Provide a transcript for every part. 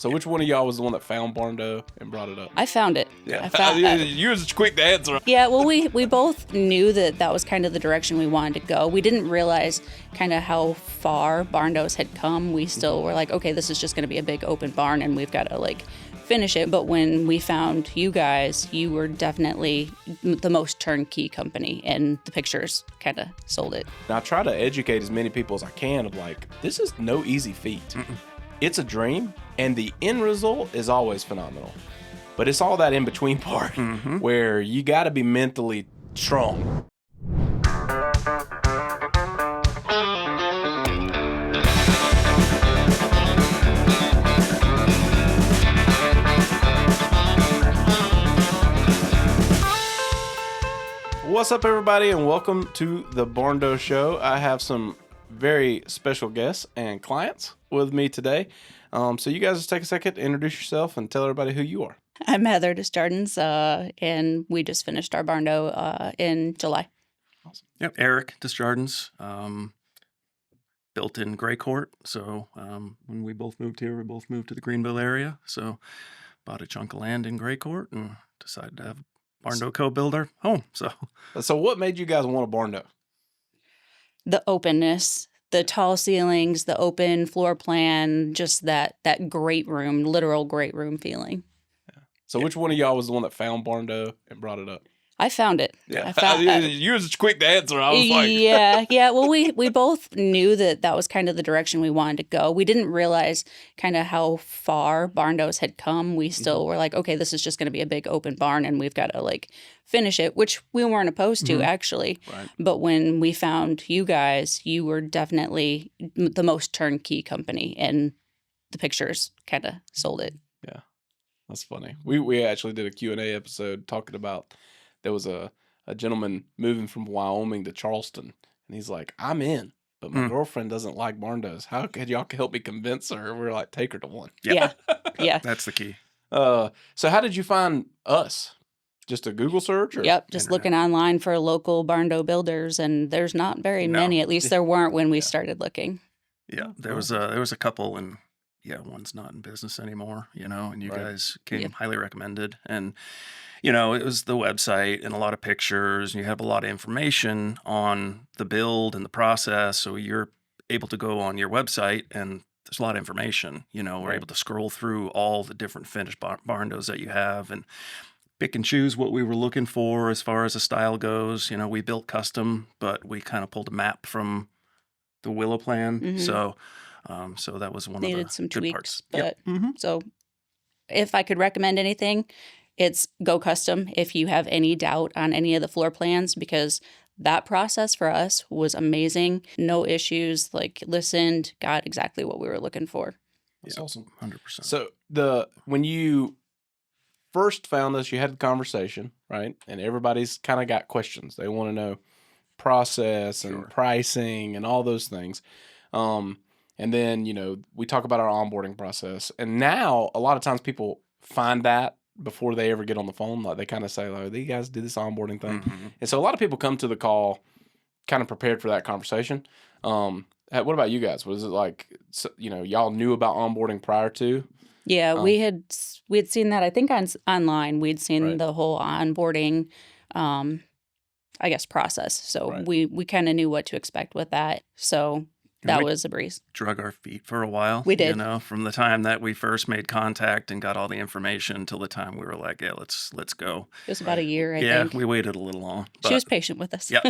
So which one of y'all was the one that found Barndo and brought it up? I found it. Yeah. I found, you was quick to answer. yeah, well, we both knew that was kind of the direction we wanted to go. We didn't realize kind of how far Barndos had come. We still were like, okay, this is just going to be a big open barn and we've got to like finish it. But when we found you guys, you were definitely the most turnkey company, and the pictures kind of sold it. And I try to educate as many people as I can of like, this is no easy feat. It's a dream, and the end result is always phenomenal. But it's all that in-between part where you got to be mentally strong. What's up, everybody, and welcome to the Barndo Show. I have some very special guests and clients with me today. So you guys just take a second to introduce yourself and tell everybody who you are. I'm Heather Desjardins, and we just finished our Barndo in July. Awesome. Yep, Eric Desjardins, built in Gray Court. So when we both moved here, we both moved to the Greenville area. So bought a chunk of land in Gray Court and decided to have Barndo Co build our home. So what made you guys want a Barndo? The openness, the tall ceilings, the open floor plan, just that great room, literal great room feeling. So which one of y'all was the one that found Barndo and brought it up? I found it. Yeah. I found, you was quick to answer. I was like... Yeah. Well, we both knew that was kind of the direction we wanted to go. We didn't realize kind of how far Barndos had come. We still were like, okay, this is just going to be a big open barn and we've got to like finish it, which we weren't opposed to actually. Right. But when we found you guys, you were definitely the most turnkey company, and the pictures kind of sold it. Yeah, that's funny. We actually did a Q&A episode talking about... There was a gentleman moving from Wyoming to Charleston, and he's like, I'm in, but my girlfriend doesn't like Barndos. How could y'all help me convince her? We're like, take her to one. Yeah. That's the key. So how did you find us? Just a Google search? Or? Yep, just looking online for local Barndo builders, and there's not very many. At least there weren't when we started looking. Yeah, there was a couple, and one's not in business anymore, and you guys came highly recommended. And it was the website and a lot of pictures, and you have a lot of information on the build and the process. So you're able to go on your website and there's a lot of information, we're able to scroll through all the different finished Barndos that you have and pick and choose what we were looking for as far as the style goes. We built custom, but we kind of pulled a map from the Willow plan. So that was one Needed of the some good tweaks, parts. but so if I could recommend anything, it's go custom if you have any doubt on any of the floor plans, because that process for us was amazing. No issues, like listened, got exactly what we were looking for. That's awesome. 100%. So when you first found us, you had the conversation, right? And everybody's kind of got questions. They want to know process and pricing and all those things. And then, we talk about our onboarding process. And now a lot of times people find that before they ever get on the phone. Like they kind of say, like, these guys did this onboarding thing. And so a lot of people come to the call kind of prepared for that conversation. What about you guys? Was it like, y'all knew about onboarding prior to? Yeah, we had seen that, I think, online. We'd seen the whole onboarding, process. So we kind of knew what to expect with that. So that was a breeze. Drug our feet for a while. We did. From the time that we first made contact and got all the information till the time we were like, yeah, let's go. It was about a year, I think. Yeah, we waited a little long. She was patient with us. Yeah.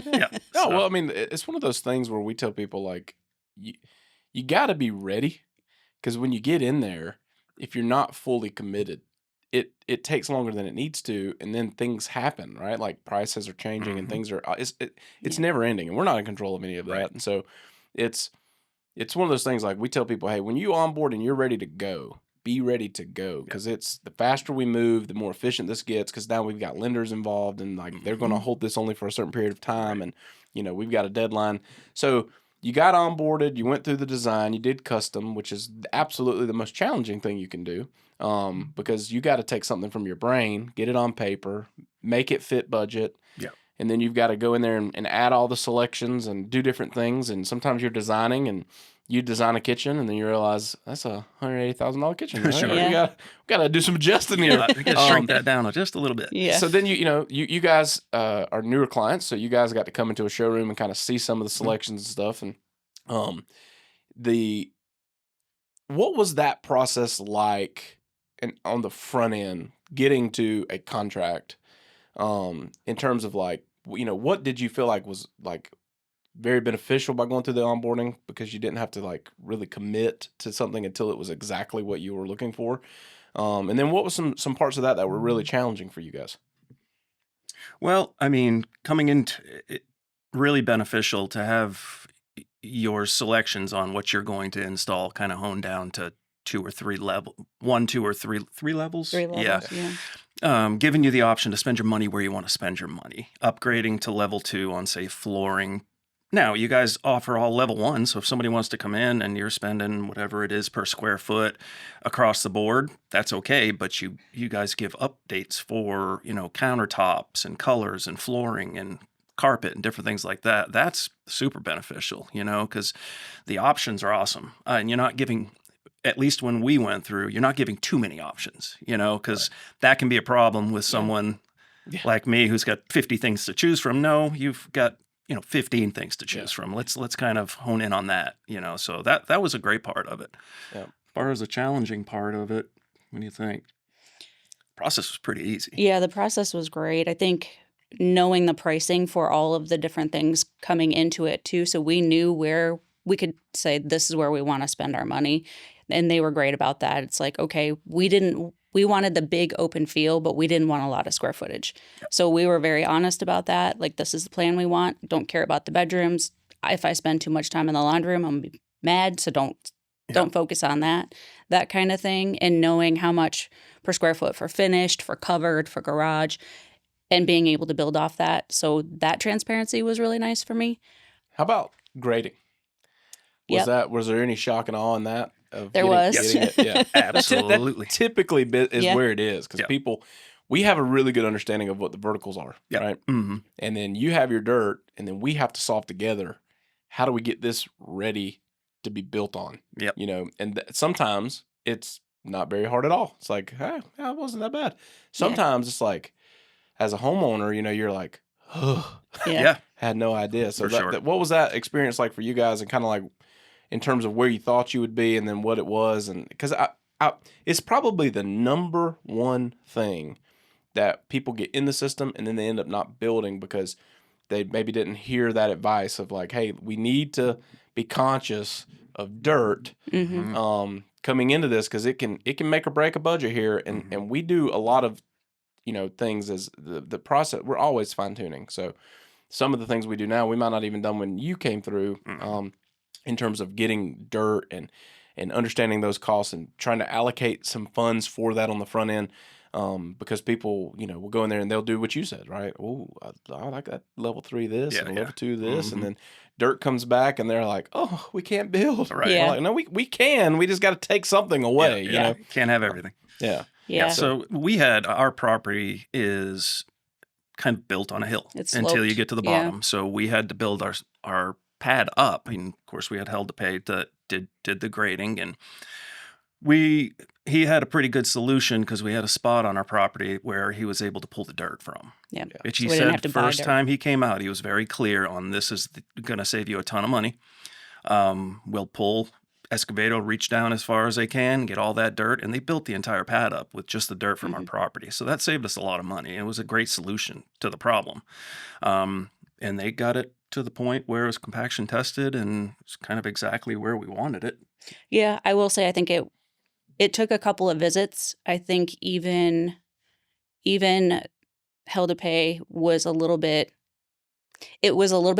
No, well, I mean, it's one of those things where we tell people, like, you got to be ready, because when you get in there, if you're not fully committed, it takes longer than it needs to, and then things happen, right? Like prices are changing and things are it's never ending, and we're not in control of any of that. Right. And so it's one of those things, like we tell people, hey, when you onboard and you're ready to go, be ready to go, because it's the faster we move, the more efficient this gets, because now we've got lenders involved, and like they're going to hold this only for a certain period of time, and we've got a deadline. So you got onboarded, you went through the design, you did custom, which is absolutely the most challenging thing you can do, because you got to take something from your brain, get it on paper, make it fit budget. Yeah. And then you've got to go in there and add all the selections and do different things. And sometimes you're designing and you design a kitchen, and then you realize that's a $180,000 kitchen. Right? Sure. We got to do some adjusting here. We got to shrink that down just a little bit. Yeah. So then you guys are newer clients, so you guys got to come into a showroom and kind of see some of the selections and stuff. And what was that process like, and on the front end, getting to a contract? In terms of like, what did you feel like was like very beneficial by going through the onboarding, because you didn't have to like really commit to something until it was exactly what you were looking for? And then what was some parts of that were really challenging for you guys? Well, I mean, coming into it, really beneficial to have your selections on what you're going to install kind of honed down to 2 or 3 levels. 1, 2, or 3 levels. 3 levels, Giving you the option to spend your money where you want to spend your money. Upgrading to level 2 on, say, flooring. Now, you guys offer all level 1, so if somebody wants to come in and you're spending whatever it is per square foot across the board, that's okay, but you guys give updates for, countertops and colors and flooring and carpet and different things like that. That's super beneficial, because the options are awesome. And you're not giving, at least when we went through, you're not giving too many options, because that can be a problem with someone like me who's got 50 things to choose from. No, you've got 15 things to choose from. Let's kind of hone in on that, So that was a great part of it. Yeah. As far as the challenging part of it, what do you think? The process was pretty easy. Yeah, the process was great. I think knowing the pricing for all of the different things coming into it too, so we knew where we could say this is where we want to spend our money, and they were great about that. It's like, okay, we wanted the big open feel, but we didn't want a lot of square footage. So we were very honest about that. Like, this is the plan we want. Don't care about the bedrooms. If I spend too much time in the laundry room, I'm gonna be mad. So don't focus on that kind of thing. And knowing how much per square foot for finished, for covered, for garage, and being able to build off that. So that transparency was really nice for me. How about grading? Was there any shock and awe in that? There was. Yeah, absolutely. That typically is where it is, because we have a really good understanding of what the verticals are, right? Mm-hmm. And then you have your dirt, and then we have to solve together, how do we get this ready to be built on? Yep. And sometimes it's not very hard at all. It's like, hey, it wasn't that bad. Sometimes it's like, as a homeowner, you're like, oh, had no idea. So what was that experience like for you guys, and kind of like, in terms of where you thought you would be and then what it was? And because it's probably the number one thing that people get in the system and then they end up not building, because they maybe didn't hear that advice of like, hey, we need to be conscious of dirt coming into this, because it can make or break a budget here. And we do a lot of things as the process. We're always fine tuning. So some of the things we do now, we might not even done when you came through. In terms of getting dirt and understanding those costs and trying to allocate some funds for that on the front end, because people, will go in there and they'll do what you said, right? Oh, I like that level 3 this and level 2 this, and then dirt comes back and they're like, oh, we can't build. Right. Yeah. Like, no, we can. We just got to take something away. Can't have everything. Yeah. So we had, our property is kind of built on a hill until you get to the bottom. Yeah. So we had to build our pad up, and of course we had held to pay that did the grading, and he had a pretty good solution, because we had a spot on our property where he was able to pull the dirt from. Yeah. Which he said first time he came out, he was very clear on, this is going to save you a ton of money. We'll pull excavator, reach down as far as they can, get all that dirt, and they built the entire pad up with just the dirt from our property. So that saved us a lot of money. It was a great solution to the problem. And they got it to the point where it was compaction tested, and it's kind of exactly where we wanted it. Yeah, I will say I think it took a couple of visits. I think even hell to pay was a little bit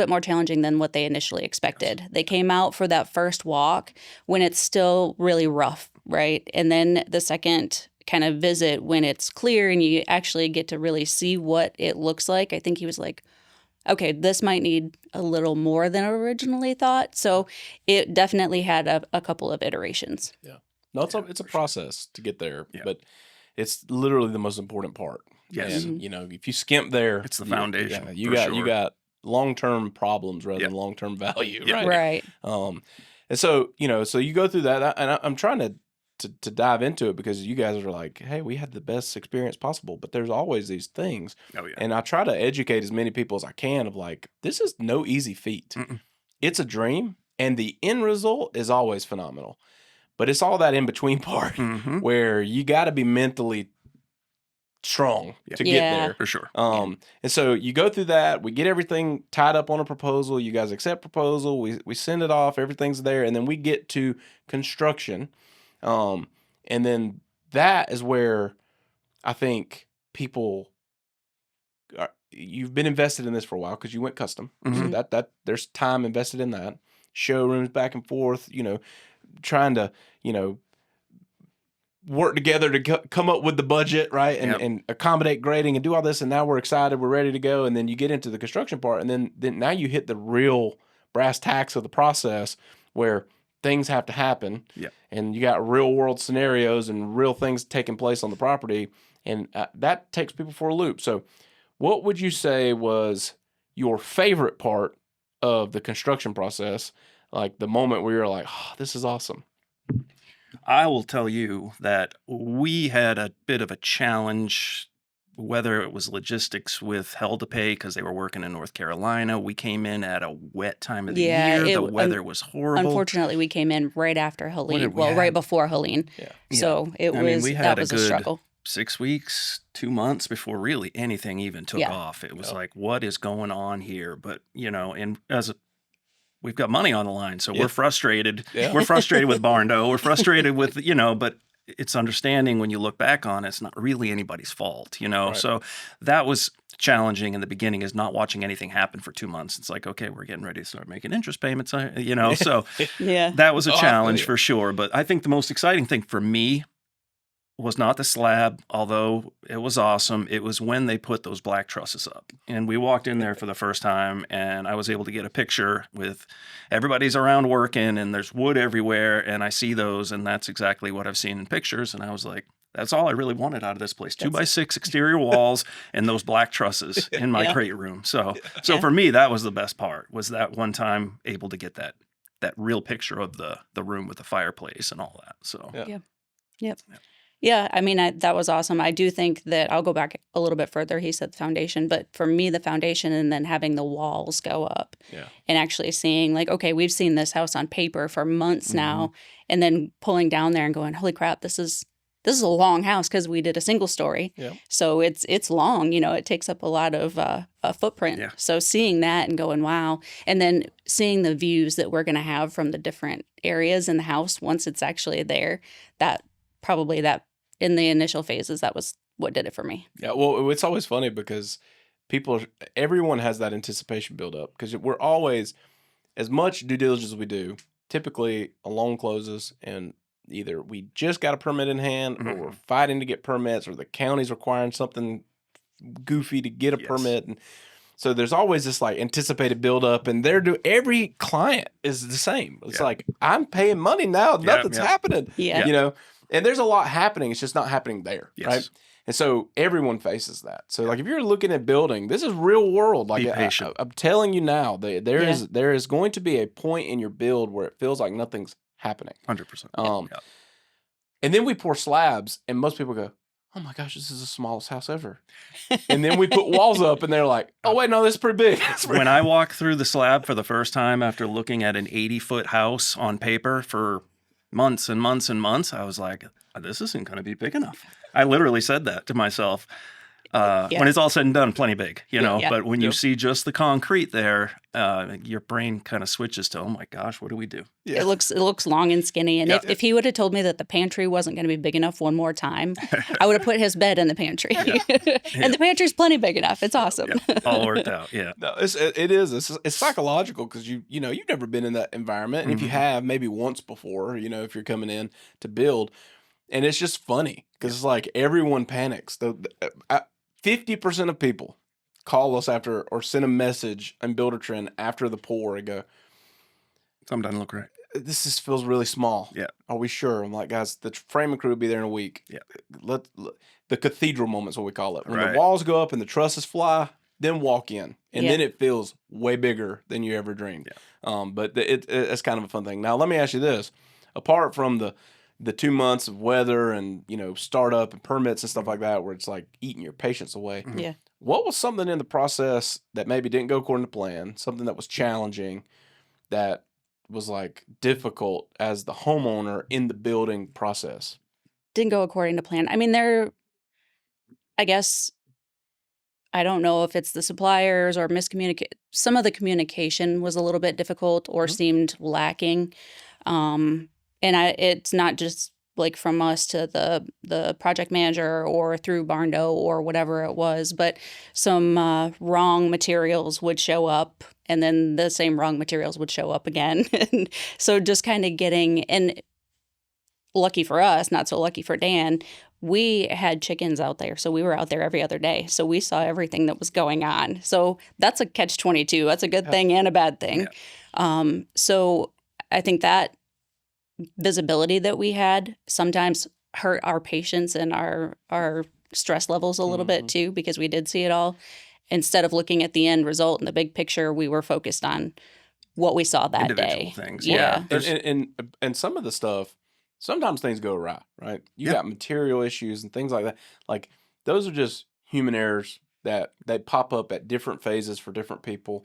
more challenging than what they initially expected. They came out for that first walk when it's still really rough, right? And then the second kind of visit when it's clear and you actually get to really see what it looks like, I think he was like, okay, this might need a little more than originally thought. So it definitely had a couple of iterations. Yeah. No, it's a process to get there, but it's literally the most important part. Yes. And, if you skimp there, it's the foundation. You got long-term problems rather than long-term value, right? Right. And so, so you go through that, and I'm trying to dive into it because you guys are like, hey, we had the best experience possible, but there's always these things. Oh yeah. And I try to educate as many people as I can of like, this is no easy feat. Mm-mm. It's a dream, and the end result is always phenomenal. But it's all that in between part where you got to be mentally strong to get there. For sure. And so you go through that, we get everything tied up on a proposal, you guys accept proposal, we send it off, everything's there, and then we get to construction. And then that is where I think people you've been invested in this for a while because you went custom. So that there's time invested in that. Showrooms back and forth, trying to, work together to come up with the budget, right? And accommodate grading and do all this. And now we're excited, we're ready to go. And then you get into the construction part, and then now you hit the real brass tacks of the process where things have to happen. Yeah. And you got real world scenarios and real things taking place on the property. And that takes people for a loop. So what would you say was your favorite part of the construction process? Like the moment where you're like, oh, this is awesome. I will tell you that we had a bit of a challenge, whether it was logistics with Hell to Pay because they were working in North Carolina. We came in at a wet time of the year. The weather was horrible. Unfortunately, we came in right after Helene. Well, right before Helene. Yeah. So it was a struggle. 6 weeks, 2 months before really anything even took off. It was like, what is going on here? But, and we've got money on the line, so we're frustrated. Yeah. We're frustrated with Barndo. We're frustrated with, but it's understanding when you look back on it, it's not really anybody's fault, Right. So that was challenging in the beginning, is not watching anything happen for 2 months. It's like, okay, we're getting ready to start making interest payments, so that was a challenge for sure. But I think the most exciting thing for me was not the slab, although it was awesome. It was when they put those black trusses up. And we walked in there for the first time, and I was able to get a picture with everybody's around working, and there's wood everywhere, and I see those, and that's exactly what I've seen in pictures. And I was like, that's all I really wanted out of this place. 2x6 exterior walls and those black trusses in my crate room. So for me, that was the best part, was that one time able to get that real picture of the room with the fireplace and all that. So Yeah, I mean, that was awesome. I do think that I'll go back a little bit further. He said the foundation, but for me, the foundation and then having the walls go up and actually seeing like, okay, we've seen this house on paper for months now, and then pulling down there and going, holy crap, this is a long house because we did a single story. Yeah. So it's long, it takes up a lot of a footprint. Yeah. So seeing that and going, wow. And then seeing the views that we're going to have from the different areas in the house once it's actually there, that in the initial phases, that was what did it for me. Yeah, well, it's always funny because everyone has that anticipation build up because we're always, as much due diligence as we do, typically a loan closes and either we just got a permit in hand or we're fighting to get permits or the county's requiring something goofy to get a permit. And so there's always this like anticipated build up, and every client is the same. It's like, I'm paying money now. Nothing's happening. Yeah. And there's a lot happening. It's just not happening there, right? And so everyone faces that. So like if you're looking at building, this is real world. Like I'm telling you now, there is going to be a point in your build where it feels like nothing's happening. 100%. And then we pour slabs, and most people go, oh my gosh, this is the smallest house ever. And then we put walls up, and they're like, oh wait, no, this is pretty big. When I walked through the slab for the first time after looking at an 80-foot house on paper for months and months and months, I was like, this isn't going to be big enough. I literally said that to myself. When it's all said and done, plenty big, but when you see just the concrete there, your brain kind of switches to, oh my gosh, what do we do? Yeah. It looks long and skinny. And if he would have told me that the pantry wasn't going to be big enough one more time, I would have put his bed in the pantry. And the pantry's plenty big enough. It's awesome. All worked out. Yeah. No, it's psychological because you've never been in that environment. And if you have, maybe once before, if you're coming in to build, and it's just funny because it's like everyone panics. 50% of people call us after or send a message and Builder Trend after the pour and go, something doesn't look right. This just feels really small. Yeah. Are we sure? I'm like, guys, the framing crew will be there in a week. Yeah. The cathedral moment's what we call it. When the walls go up and the trusses fly, then walk in, and then it feels way bigger than you ever dreamed. But it's kind of a fun thing. Now, let me ask you this: apart from the 2 months of weather and startup and permits and stuff like that, where it's like eating your patience away. Yeah. What was something in the process that maybe didn't go according to plan? Something that was challenging, that was like difficult as the homeowner in the building process? Didn't go according to plan. I mean, I guess, I don't know if it's the suppliers or some of the communication was a little bit difficult or seemed lacking. And it's not just like from us to the project manager or through Barndo or whatever it was, but some wrong materials would show up, and then the same wrong materials would show up again. And so just kind of and lucky for us, not so lucky for Dan, we had chickens out there. So we were out there every other day. So we saw everything that was going on. So that's a catch-22. That's a good thing and a bad thing. So I think that visibility that we had sometimes hurt our patience and our stress levels a little bit too, because we did see it all. Instead of looking at the end result and the big picture, we were focused on what we saw that Individual day. Things. Yeah. And some of the stuff, sometimes things go awry, right? You got material issues and things like that. like those are just human errors that they pop up at different phases for different people,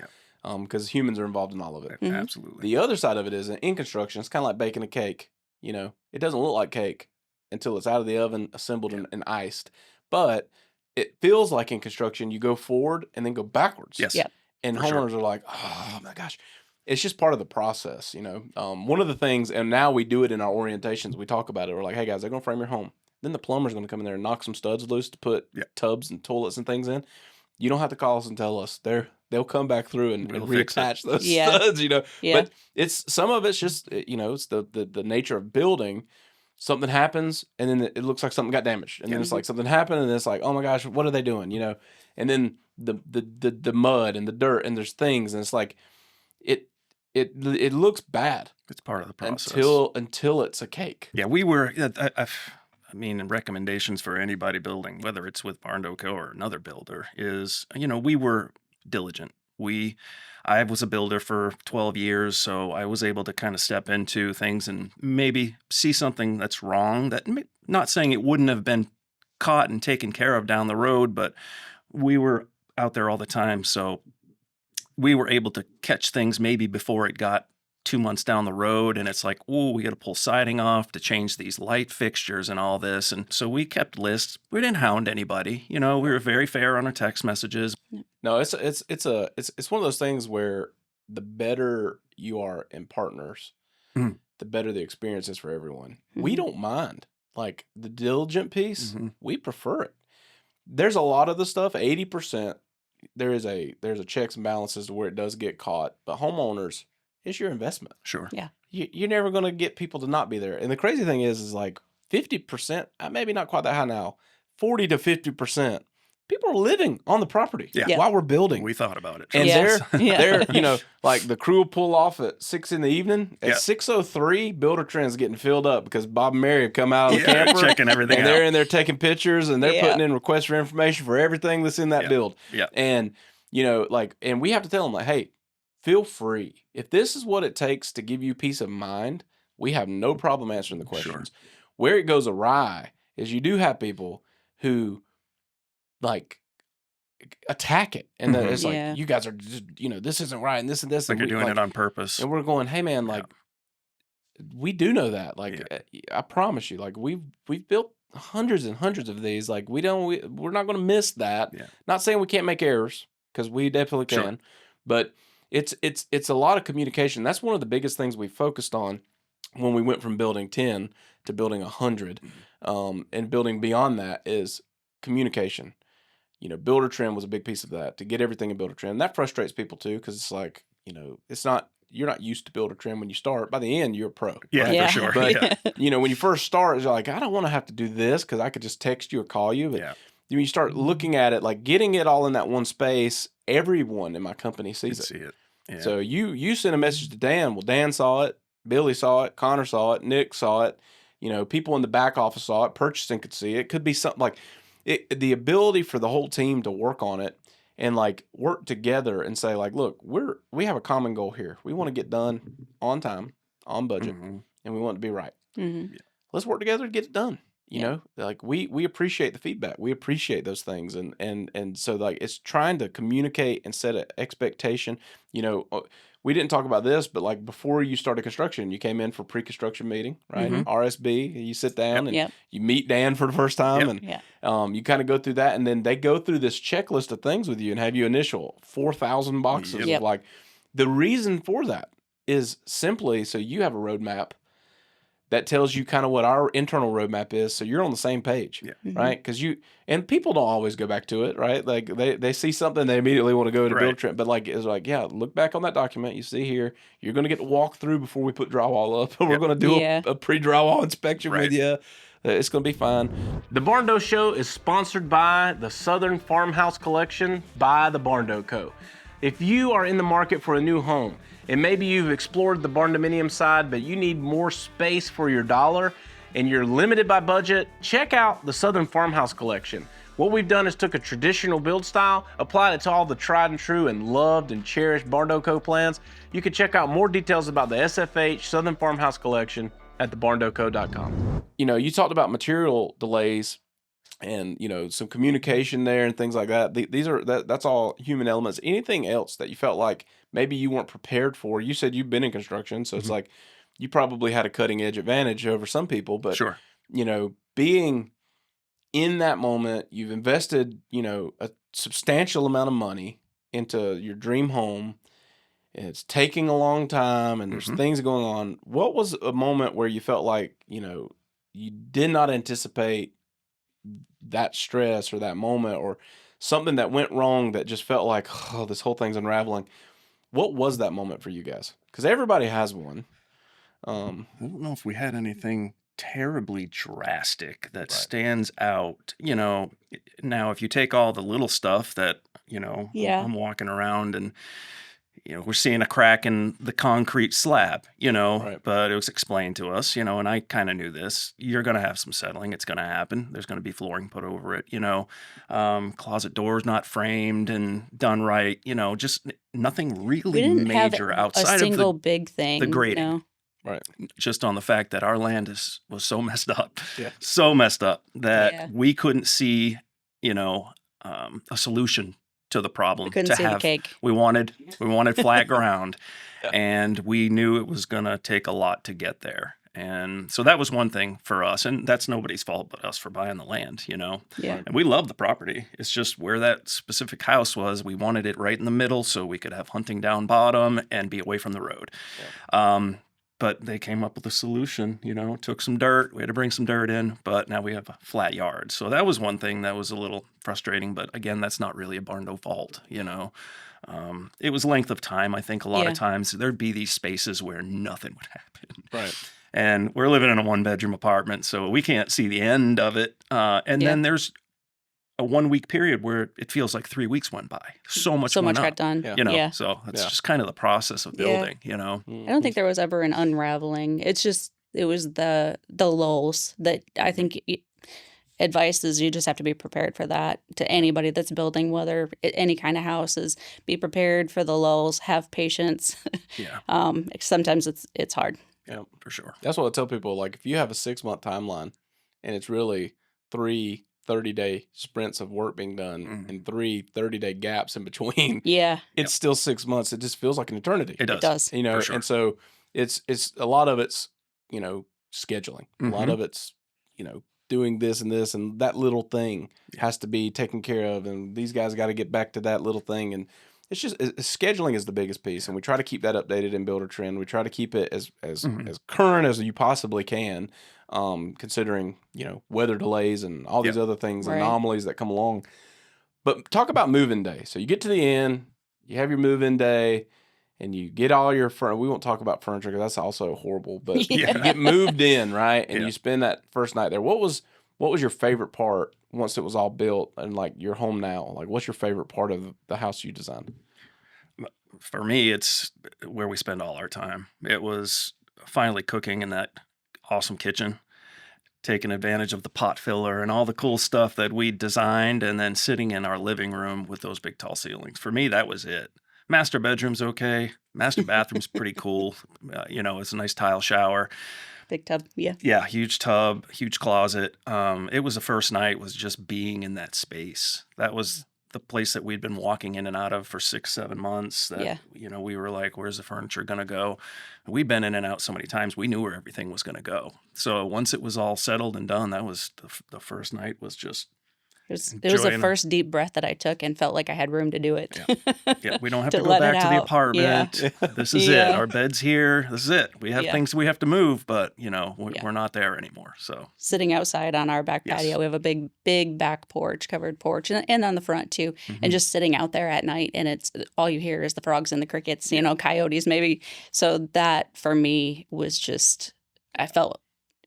because humans are involved in all of it. Absolutely. The other side of it is in construction, it's kind of like baking a cake. It doesn't look like cake until it's out of the oven, assembled and iced. But it feels like in construction, you go forward and then go backwards. Yes. Yep. And homeowners are like, oh my gosh. It's just part of the process, One of the things, and now we do it in our orientations, we talk about it. We're like, hey guys, they're going to frame your home. Then the plumber's going to come in there and knock some studs loose to put tubs and toilets and things in. You don't have to call us and tell us. They'll come back through and reattach those studs, But some of it's just, it's the nature of building. Something happens, and then it looks like something got damaged, and then it's like something happened, and it's like, oh my gosh, what are they doing? And then the mud and the dirt, and there's things, and it's like it looks bad. It's part of the process until it's a cake. Yeah, we were. I mean, recommendations for anybody building, whether it's with Barndo Co or another builder, is we were diligent. I was a builder for 12 years, so I was able to kind of step into things and maybe see something that's wrong. Not saying it wouldn't have been caught and taken care of down the road, but we were out there all the time, so we were able to catch things maybe before it got 2 months down the road, and it's like, oh, we got to pull siding off to change these light fixtures and all this. And so we kept lists. We didn't hound anybody. We were very fair on our text messages. No, it's one of those things where the better you are in partners, the better the experience is for everyone. We don't mind. Like the diligent piece, we prefer it. There's a lot of the stuff, 80%, there's a checks and balances to where it does get caught. But homeowners, it's your investment. Sure. Yeah. You're never going to get people to not be there. And the crazy thing is like 50%, maybe not quite that high now, 40 to 50%, people are living on the property while we're building. We thought about it. And they're like the crew will pull off at 6 p.m. At 6:03, Builder Trend's getting filled up because Bob and Mary have come out of the camper. Checking everything and out. they're in there taking pictures, and they're putting in requests for information for everything that's in that build. Yeah. And, and we have to tell them, like, hey, feel free. If this is what it takes to give you peace of mind, we have no problem answering the questions. Sure. Where it goes awry is you do have people who like attack it, and then it's like, you guys are just, this isn't right, and this and this, like and you're doing it on purpose. And we're going, hey man, like we do know that. Like I promise you, like we've built hundreds and hundreds of these. Like we're not going to miss that. Yeah. Not saying we can't make errors, because we definitely can, but it's a lot of communication. That's one of the biggest things we focused on when we went from building 10 to building 100, and building beyond that is communication. Builder Trend was a big piece of that, to get everything in Builder Trend. That frustrates people too, because it's like, you're not used to Builder Trend when you start. By the end, you're a pro. Yeah, right? For sure. But, when you first start, you're like, I don't want to have to do this because I could just text you or call you. But when you start looking at it, like getting it all in that one space, everyone in my company sees it. See it. Yeah. So you sent a message to Dan. Well, Dan saw it. Billy saw it. Connor saw it. Nick saw it. People in the back office saw it. Purchasing could see it. It could be something like the ability for the whole team to work on it and like work together and say like, look, we have a common goal here. We want to get done on time, on budget, Mhm. and we want it to be right. Mhm. Yeah. Let's work together to get it done. You Yeah. know, like we appreciate the feedback. We appreciate those things, and so like it's trying to communicate and set an expectation. You know, we didn't talk about this, but like before you started construction, you came in for pre-construction meeting, right? Mhm. RSB. You sit down Yep. and Yep. you meet Dan for the first time, Yep. and Yeah. you kind of go through that, and then they go through this checklist of things with you and have you initial 4,000 boxes Yep. of Yep. like. The reason for that is simply so you have a roadmap that tells you kind of what our internal roadmap is, so you're on the same page, Yeah. Mhm. right? Because and people don't always go back to it, right? Like they see something, they immediately want to go to build Right. trend, but like it's like, yeah, look back on that document you see here. You're going to get to walk through before we put drywall up. We're Yep. going to do Yeah. a pre-drywall inspection with Right. you. It's going to be fine. The Barndo Show is sponsored by the Southern Farmhouse Collection by the Barndo Co. If you are in the market for a new home, and maybe you've explored the barndominium side, but you need more space for your dollar, and you're limited by budget, check out the Southern Farmhouse Collection. What we've done is took a traditional build style, applied it to all the tried and true and loved and cherished Barndo Co plans. You can check out more details about the SFH Southern Farmhouse Collection at thebarndoco.com. You know, you talked about material delays and you know some communication there and things like that. These are that's all human elements. Anything else that you felt like maybe you weren't prepared for? You said you've been in construction, so it's Mhm. like you probably had a cutting edge advantage over some people. But Sure. you know, being in that moment, you've invested you know a substantial amount of money into your dream home. And it's taking a long time, and there's Mhm. things going on. What was a moment where you felt like you know you did not anticipate that stress or that moment or something that went wrong that just felt like, oh, this whole thing's unraveling? What was that moment for you guys? Because everybody has one. I don't know if we had anything terribly drastic that Right. stands out. Now if you take all the little stuff that, Yeah. I'm walking around and, we're seeing a crack in the concrete slab, Right. but it was explained to us, and I kind of knew this. You're going to have some settling. It's going to happen. There's going to be flooring put over it, closet doors not framed and done right, just nothing We really didn't have major a outside of single big thing, the you grading. know? Right. Just on the fact that our land was so messed up, Yeah. so messed up that Yeah. we couldn't see, a solution to the problem. We couldn't to see the have, cake. we wanted flat ground, Yeah. and we knew it was gonna take a lot to get there. And so that was one thing for us, and that's nobody's fault but us for buying the land, Yeah. Right. And we love the property. It's just where that specific house was. We wanted it right in the middle so we could have hunting down bottom and be away from the road. But they came up with a solution, took some dirt. We had to bring some dirt in, but now we have a flat yard. So that was one thing that was a little frustrating. But again, that's not really a Barndo fault, It was length of time. I think a lot Yeah. of times there'd be these spaces where nothing would happen. Right. And we're living in a 1-bedroom apartment, so we can't see the end of it. And Yeah. then there's a 1-week period where it feels like 3 weeks went by. So much So went much up, got done. Yeah. Yeah. So that's Yeah. just kind of the process of Yeah. building, I don't Mhm. think there was ever an unraveling. It's just it was the lulls that I think advice is you just have to be prepared for that. To anybody that's building, whether any kind of house, is be prepared for the lulls. Have patience. Yeah, Sometimes it's hard. Yeah. for sure. That's what I tell people. Like, if you have a 6-month timeline and it's really 3 30-day sprints of work being done Mhm. and 3 30-day gaps in between, Yeah, it's still 6 months. It just feels like an eternity. It does. it does. You know, For sure. and so it's a lot of it's, you know, scheduling. A lot Mhm. of it's, you know, doing this and that little thing Yeah. has to be taken care of, and these guys got to get back to that little thing, and it's just scheduling is the biggest piece, and we try to keep that updated in Builder Trend. We try to keep it as Mhm. as current as you possibly can, considering you know weather delays and all these Yep. other things, Right. anomalies that come along. But talk about move-in day. So you get to the end, you have your move-in day, and you get all your furniture. We won't talk about furniture because that's also horrible. But Yeah. you get moved in, right? And Yeah. you spend that first night there. What was your favorite part once it was all built and like your home now? Like, what's your favorite part of the house you designed? For me, it's where we spend all our time. It was finally cooking in that awesome kitchen. taking advantage of the pot filler and all the cool stuff that we designed, and then sitting in our living room with those big tall ceilings. For me, that was it. Master bedroom's okay. Master bathroom's pretty cool. It's a nice tile shower. Big tub, yeah. Yeah, huge tub, huge closet. It was the first night was just being in that space. That was the place that we'd been walking in and out of for 6-7 months. That, we were like, where's the furniture going to go? We'd been in and out so many times, we knew where everything was going to go. So once it was all settled and done, that was the first night was just it was the first deep breath that I took and felt like I had room to do it. Yeah, we don't have to go back to the apartment. Yeah. This is it. Our bed's here. This is it. We have things we have to move, but we're not there anymore. So sitting outside on our back patio, we have a big back porch, covered porch, and on the front too. And just sitting out there at night, and it's all you hear is the frogs and the crickets, coyotes maybe. So that for me was just, I felt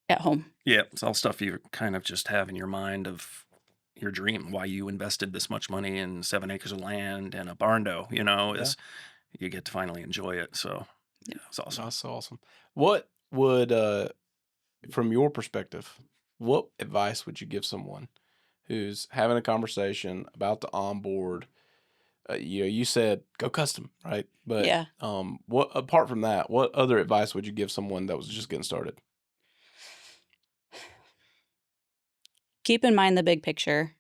at home. Yeah, it's all stuff you kind of just have in your mind of your dream, why you invested this much money in 7 acres of land and a barndo, is you get to finally enjoy it. So it's awesome. That's awesome. What would, from your perspective, what advice would you give someone who's having a conversation about to onboard? You said go custom, right? But what apart from that, what other advice would you give someone that was just getting started? Keep in mind the big picture.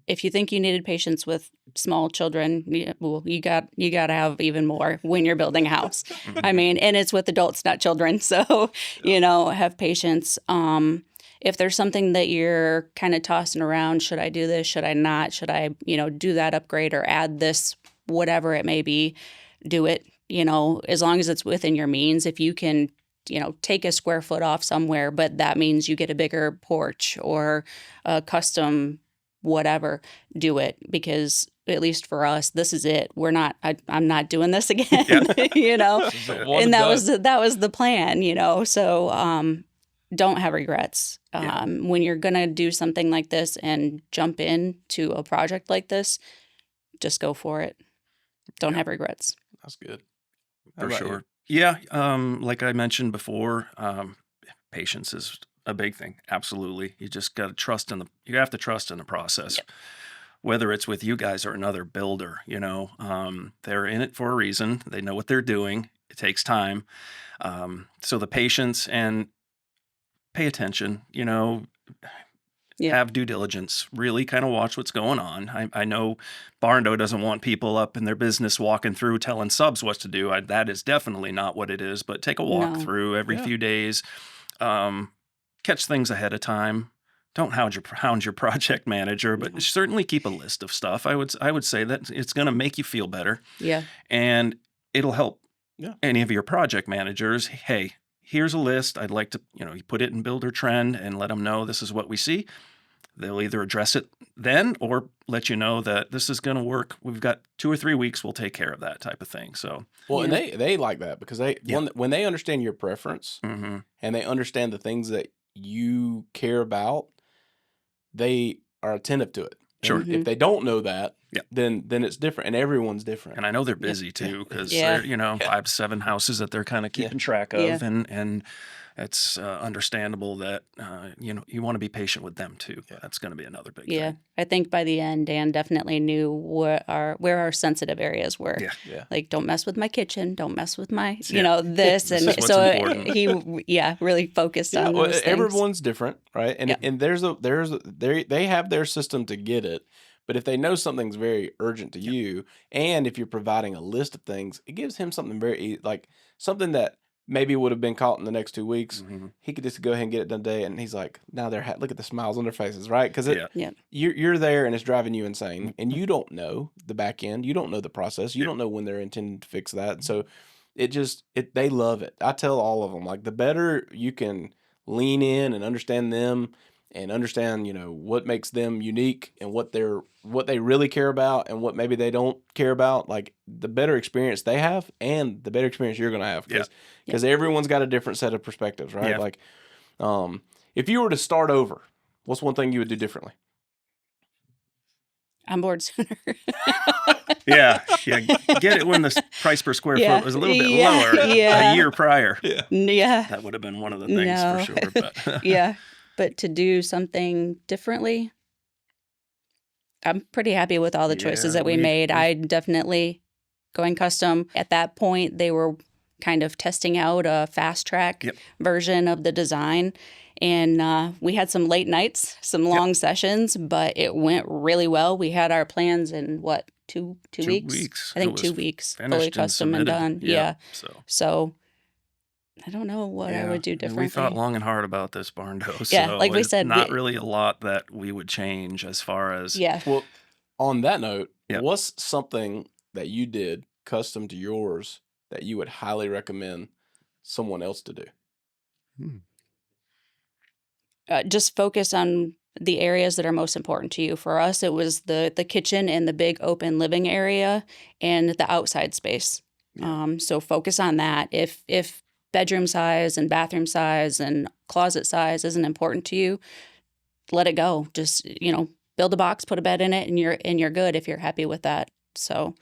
If you think you needed patience with small children, you got to have even more when you're building a house. I mean, and it's with adults, not children. So, have patience. If there's something that you're kind of tossing around, should I do this? Should I not? Should I, do that upgrade or add this, whatever it may be, do it, as long as it's within your means. If you can take a square foot off somewhere, but that means you get a bigger porch or a custom whatever, do it, because at least for us, this is it. I'm not doing this again, and that was the plan, so don't have regrets. When you're going to do something like this and jump into a project like this, just go for it. Don't have regrets. That's good. For sure. Yeah. Like I mentioned before, patience is a big thing. Absolutely. You just got to trust you have to trust in the process, whether it's with you guys or another builder, they're in it for a reason. They know what they're doing. It takes time. So the patience and pay attention, have due diligence, really kind of watch what's going on. I know Barndo doesn't want people up in their business walking through telling subs what to do. That is definitely not what it is, but take a walk through every few days. Catch things ahead of time. Don't hound your project manager, but certainly keep a list of stuff. I would say that it's going to make you feel better. Yeah. And it'll help any of your project managers. Hey, here's a list. I'd like to, you put it in Builder Trend and let them know this is what we see. They'll either address it then or let you know that this is going to work. We've got 2 or 3 weeks. We'll take care of that type of thing. So, and they like that because when they understand your preference and they understand the things that you care about, they are attentive to it. Sure. If they don't know that, then it's different, and everyone's different. And I know they're busy too because they're 5 to 7 houses that they're kind of keeping track of, and it's understandable that you want to be patient with them too. That's going to be another big thing. I think by the end, Dan definitely knew where our sensitive areas were. Like, don't mess with my kitchen, don't mess with my this, and so he really focused on those things. Everyone's different, right? And they have their system to get it. But if they know something's very urgent to you, and if you're providing a list of things, it gives him something very like something that maybe would have been caught in the next 2 weeks. He could just go ahead and get it done today, and he's like, now look at the smiles on their faces, right? Because you're there and it's driving you insane, and you don't know the back end, you don't know the process, you don't know when they're intending to fix that, so they love it. I tell all of them, like, the better you can lean in and understand them and understand, what makes them unique and what they really care about and what maybe they don't care about, like, the better experience they have and the better experience you're going to have because everyone's got a different set of perspectives, right? Like, if you were to start over, what's one thing you would do differently? I'm bored sooner. Get it when the price per square foot was a little bit lower a year prior. That would have been one of the things for sure. But but to do something differently, I'm pretty happy with all the choices that we made. I definitely going custom. At that point, they were kind of testing out a fast track version of the design. And we had some late nights, some long sessions, but it went really well. We had our plans in what, two weeks? I think 2 weeks, fully custom and done. Yeah. So I don't know what I would do differently. We thought long and hard about this Barndo. Yeah, so like we said, not really a lot that we would change as far as. Yeah. Well, on that note, what's something that you did custom to yours that you would highly recommend someone else to do? Just focus on the areas that are most important to you. For us, it was the kitchen and the big open living area and the outside space. So focus on that. If bedroom size and bathroom size and closet size isn't important to you, let it go. Just, build a box, put a bed in it, and you're good if you're happy with that. So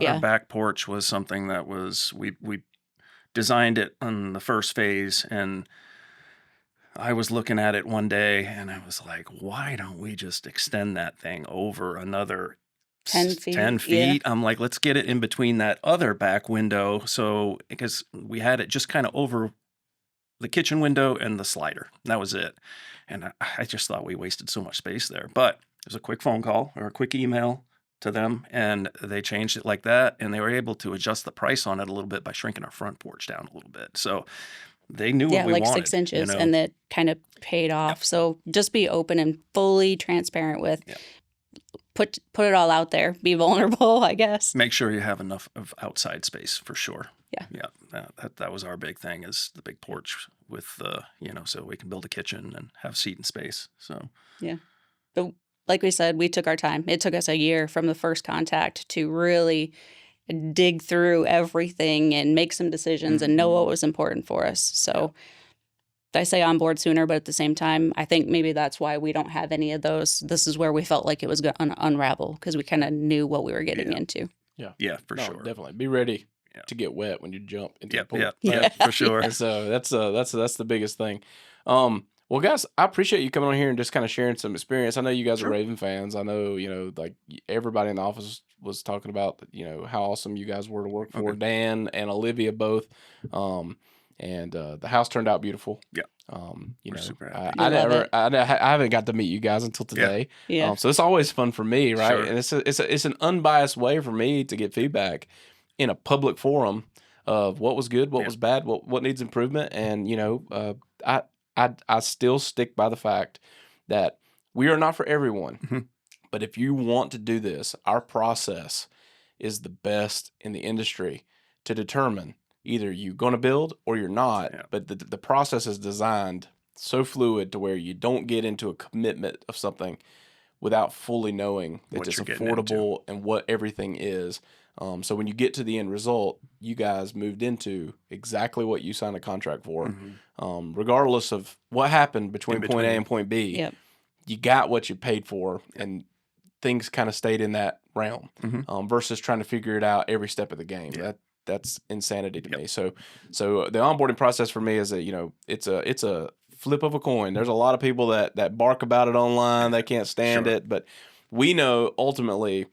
our back porch was something that was we designed it on the first phase, and I was looking at it one day and I was like, why don't we just extend that thing over another 10 feet? 10 feet. Yeah. I'm like, let's get it in between that other back window. So, because we had it just kind of over the kitchen window and the slider. That was it. And I just thought we wasted so much space there. But it was a quick phone call or a quick email to them, and they changed it like that. And they were able to adjust the price on it a little bit by shrinking our front porch down a little bit. So they knew what we like wanted. 6 inches, and that kind of paid off. So just be open and fully transparent with. Put it all out there. Be vulnerable, I guess. Make sure you have enough of outside space for sure. Yeah. That was our big thing, is the big porch with so we can build a kitchen and have seating space. So but like we said, we took our time. It took us a year from the first contact to really dig through everything and make some decisions and know what was important for us. So I say on board sooner, but at the same time, I think maybe that's why we don't have any of those. This is where we felt like it was going to unravel, because we kind of knew what we were getting into. Yeah, for sure. Definitely be ready to get wet when you jump into the pool. Yeah, for sure. And so that's the biggest thing. Well, guys, I appreciate you coming on here and just kind of sharing some experience. I know you guys are Raven fans. I know, like everybody in the office was talking about, how awesome you guys were to work for. Dan and Olivia both. And the house turned out beautiful. Yeah. We're super happy. I haven't got to meet you guys until today. Yeah. So it's always fun for me, right? Sure. And it's an unbiased way for me to get feedback in a public forum of what was good, what was bad, what needs improvement. And, I still stick by the fact that we are not for everyone. But if you want to do this, our process is the best in the industry to determine either you're going to build or you're not. But the process is designed so fluid to where you don't get into a commitment of something without fully knowing that it's affordable and what everything is. So when you get to the end result, you guys moved into exactly what you signed a contract for. Regardless of what happened between point A and point B, you got what you paid for, and things kind of stayed in that realm versus trying to figure it out every step of the game. That's insanity to me. So the onboarding process for me is it's a flip of a coin. There's a lot of people that bark about it online. They can't stand it, but we know ultimately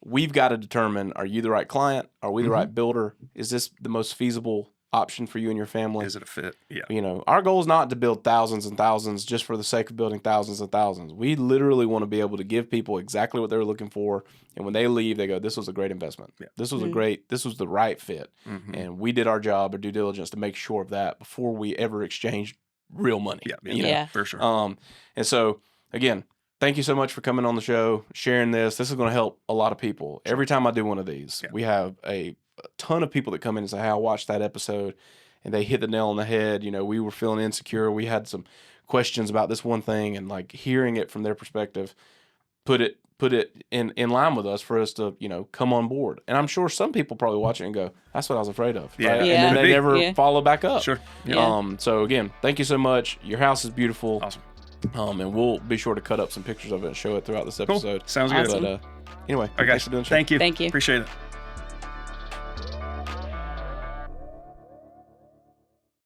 we've got to determine, are you the right client? Are we the right builder? Is this the most feasible option for you and your family? Is it a fit? Yeah. Our goal is not to build thousands and thousands just for the sake of building thousands and thousands. We literally want to be able to give people exactly what they're looking for. And when they leave, they go, this was a great investment. Yeah. This was this was the right fit. And we did our job or due diligence to make sure of that before we ever exchanged real money. Yeah, for sure. And so again, thank you so much for coming on the show, sharing this. This is going to help a lot of people. Every time I do one of these, we have a ton of people that come in and say, hey, I watched that episode, and they hit the nail on the head. We were feeling insecure. We had some questions about this one thing, and like hearing it from their perspective, put it in line with us for us to, come on board. And I'm sure some people probably watch it and go, that's what I was afraid of. Yeah. Right? And then they never follow back up. Sure. Yeah. So again, thank you so much. Your house is beautiful. Awesome. And we'll be sure to cut up some pictures of it and show it throughout this episode. Sounds good. But, anyway, okay. thanks for doing the show. Thank you. Thank you. Appreciate it.